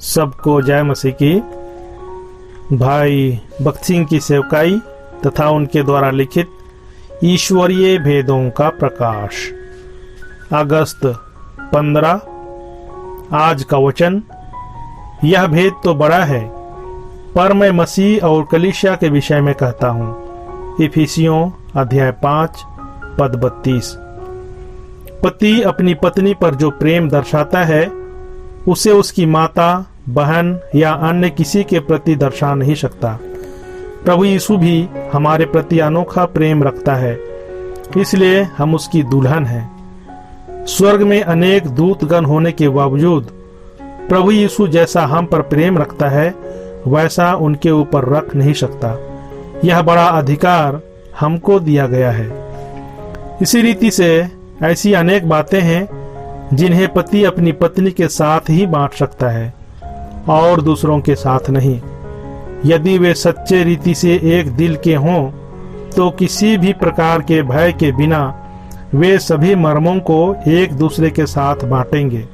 सबको जय मसीह की। भाई भक्त सिंह की सेवकाई तथा उनके द्वारा लिखित ईश्वरीय भेदों का प्रकाश, अगस्त 15। आज का वचन, यह भेद तो बड़ा है पर मैं मसीह और कलीसिया के विषय में कहता हूँ। इफिसियों अध्याय 5 पद 32। पति अपनी पत्नी पर जो प्रेम दर्शाता है उसे उसकी माता, बहन या अन्य किसी के प्रति दर्शा नहीं सकता। प्रभु यीशु भी हमारे प्रति अनोखा प्रेम रखता है, इसलिए हम उसकी दुल्हन हैं। स्वर्ग में अनेक दूतगण होने के बावजूद प्रभु यीशु जैसा हम पर प्रेम रखता है वैसा उनके ऊपर रख नहीं सकता। यह बड़ा अधिकार हमको दिया गया है। इसी रीति से ऐसी अनेक बातें हैं जिन्हें पति अपनी पत्नी के साथ ही बांट सकता है और दूसरों के साथ नहीं। यदि वे सच्चे रीति से एक दिल के हों तो किसी भी प्रकार के भय के बिना वे सभी मर्मों को एक दूसरे के साथ बांटेंगे।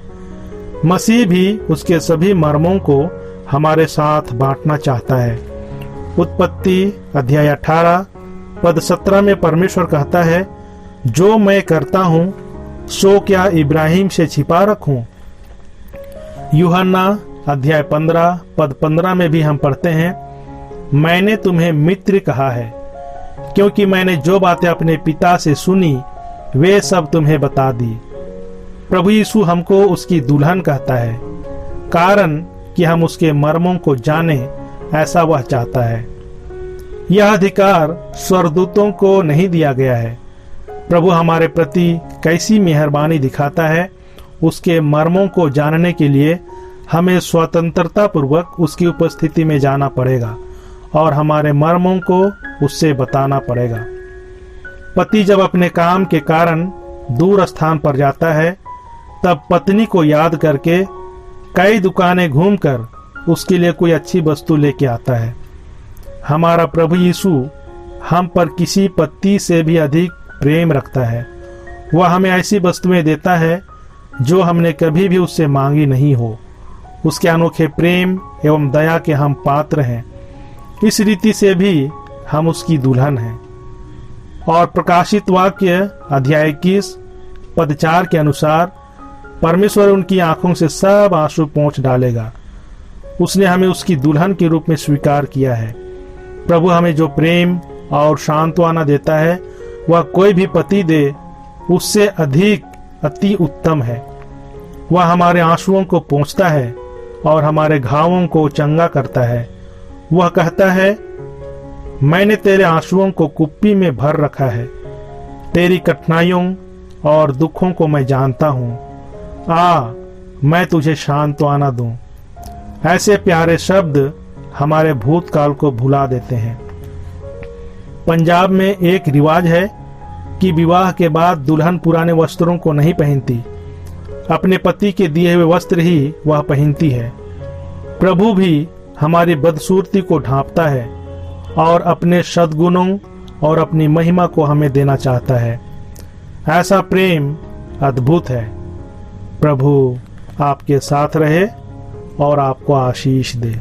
मसीह भी उसके सभी मर्मों को हमारे साथ बांटना चाहता है। उत्पत्ति अध्याय 18 पद 17 में परमेश्वर कहता है, जो मैं करता हूँ सो क्या इब्राहिम से छिपा रखूं। यूहन्ना अध्याय 15 पद 15 में भी हम पढ़ते हैं, मैंने तुम्हें मित्र कहा है क्योंकि मैंने जो बातें अपने पिता से सुनी वे सब तुम्हें बता दी। प्रभु यीशु हमको उसकी दुल्हन कहता है, कारण कि हम उसके मर्मों को जाने, ऐसा वह चाहता है। यह अधिकार स्वर्गदूतों को नहीं दिया गया है। प्रभु हमारे प्रति कैसी मेहरबानी दिखाता है। उसके मर्मों को जानने के लिए हमें स्वतंत्रता पूर्वक उसकी उपस्थिति में जाना पड़ेगा और हमारे मर्मों को उससे बताना पड़ेगा। पति जब अपने काम के कारण दूर स्थान पर जाता है तब पत्नी को याद करके कई दुकानें घूमकर उसके लिए कोई अच्छी वस्तु लेके आता है। हमारा प्रभु यीशु हम पर किसी पति से भी अधिक प्रेम रखता है। वह हमें ऐसी वस्तुएं देता है जो हमने कभी भी उससे मांगी नहीं हो। उसके अनोखे प्रेम एवं दया के हम पात्र हैं। इस रीति से भी हम उसकी दुल्हन हैं। और प्रकाशित वाक्य अध्याय 21 पद 4 के अनुसार परमेश्वर उनकी आंखों से सब आंसू पोंछ डालेगा। उसने हमें उसकी दुल्हन के रूप में स्वीकार किया है। प्रभु हमें जो प्रेम और सांत्वना देता है वह कोई भी पति दे उससे अधिक अति उत्तम है। वह हमारे आंसुओं को पोंछता है और हमारे घावों को चंगा करता है। वह कहता है, मैंने तेरे आंसुओं को कुप्पी में भर रखा है। तेरी कठिनाइयों और दुखों को मैं जानता हूँ। आ, मैं तुझे सांत्वना दूं। ऐसे प्यारे शब्द हमारे भूतकाल को भुला देते हैं। पंजाब में एक रिवाज है कि विवाह के बाद दुल्हन पुराने वस्त्रों को नहीं पहनती, अपने पति के दिए हुए वस्त्र ही वह पहनती है। प्रभु भी हमारी बदसूरती को ढांपता है और अपने सद्गुणों और अपनी महिमा को हमें देना चाहता है। ऐसा प्रेम अद्भुत है। प्रभु आपके साथ रहे और आपको आशीष दे।